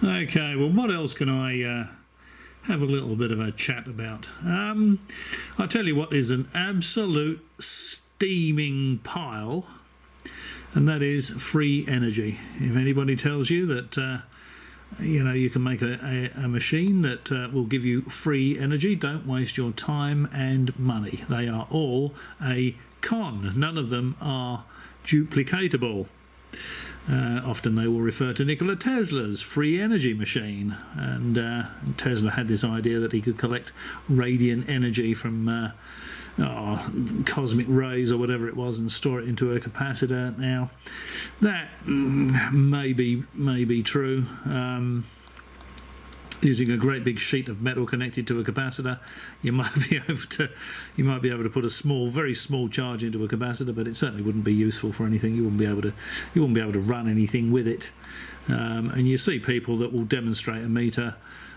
Okay, well, what else can I have a little bit of a chat about? I tell you what is an absolute steaming pile, and that is free energy. If anybody tells you that you can make a machine that will give you free energy, don't waste your time and money. They are all a con. None of them are duplicatable. Often they will refer to Nikola Tesla's free energy machine, and Tesla had this idea that he could collect radiant energy from cosmic rays or whatever it was and store it into a capacitor. Now that may be true. Using a great big sheet of metal connected to a capacitor, you might be able to put a very small charge into a capacitor, but it certainly wouldn't be useful for anything. You wouldn't be able to run anything with it. And you see people that will demonstrate a meter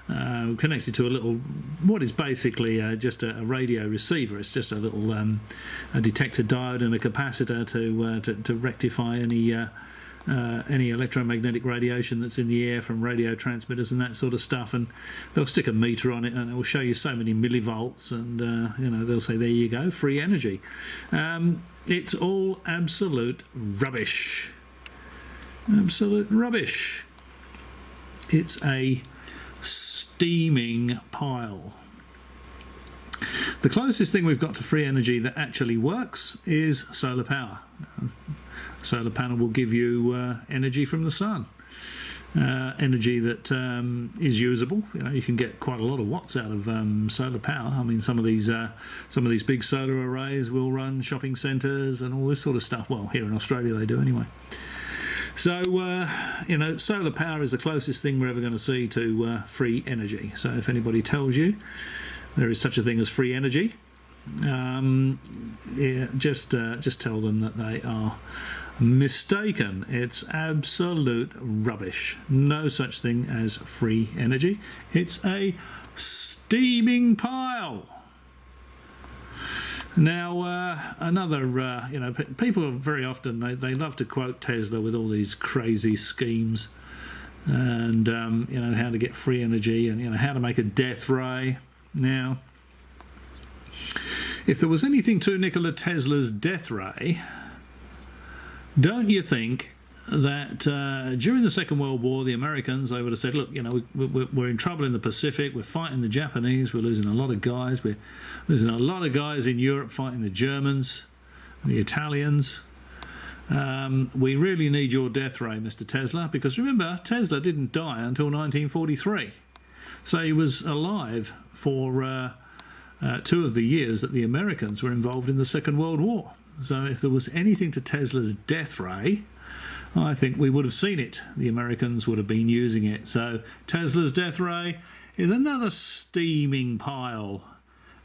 connected to what is basically just a radio receiver. It's just a little a detector diode and a capacitor to rectify any electromagnetic radiation that's in the air from radio transmitters and that sort of stuff, and they'll stick a meter on it and it will show you so many millivolts, and they'll say, there you go, free energy. It's all absolute rubbish. Absolute rubbish. It's a steaming pile. The closest thing we've got to free energy that actually works is solar power. Solar panel will give you energy from the sun, energy that is usable. You can get quite a lot of watts out of solar power. I mean, some of these big solar arrays will run shopping centres and all this sort of stuff. Well, here in Australia they do anyway. So solar power is the closest thing we're ever going to see to free energy. So if anybody tells you there is such a thing as free energy, just tell them that they are mistaken. It's absolute rubbish. No such thing as free energy. It's a steaming pile. Now, people very often they love to quote Tesla with all these crazy schemes, and how to get free energy, and how to make a death ray. Now, if there was anything to Nikola Tesla's death ray, don't you think that during the Second World War, the Americans, they would have said, look, we're in trouble in the Pacific, we're fighting the Japanese, we're losing a lot of guys, we're losing a lot of guys in Europe fighting the Germans, the Italians. We really need your death ray, Mr. Tesla, because remember, Tesla didn't die until 1943. So he was alive for 2 of the years that the Americans were involved in the Second World War. So if there was anything to Tesla's death ray, I think we would have seen it. The Americans would have been using it. So Tesla's death ray is another steaming pile.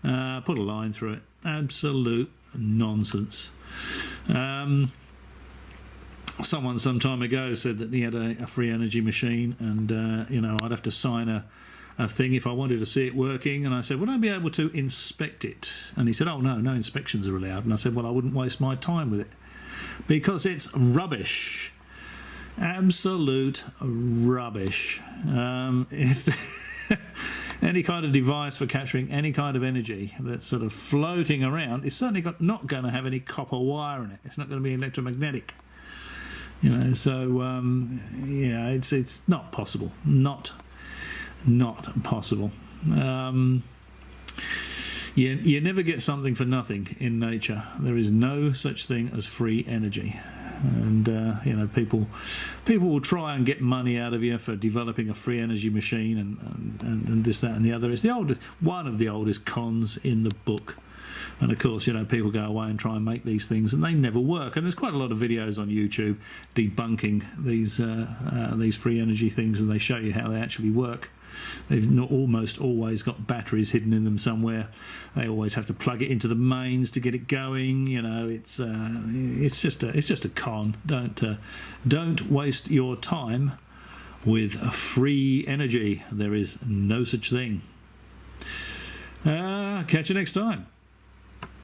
Put a line through it. Absolute nonsense. Someone some time ago said that he had a free energy machine, and I'd have to sign a thing if I wanted to see it working, and I said, would I be able to inspect it? And he said, oh no inspections are allowed. And I said, well, I wouldn't waste my time with it because it's rubbish. Absolute rubbish. If any kind of device for capturing any kind of energy that's sort of floating around is certainly not going to have any copper wire in it. It's not going to be electromagnetic. It's not possible. Not possible. You never get something for nothing in nature. There is no such thing as free energy, and people will try and get money out of you for developing a free energy machine and this, that, and the other. It's one of the oldest cons in the book. And of course, people go away and try and make these things, and they never work. And there's quite a lot of videos on YouTube debunking these free energy things, and they show you how they actually work. They've almost always got batteries hidden in them somewhere. They always have to plug it into the mains to get it going. It's just a con. Don't waste your time with free energy. There is no such thing. Catch you next time.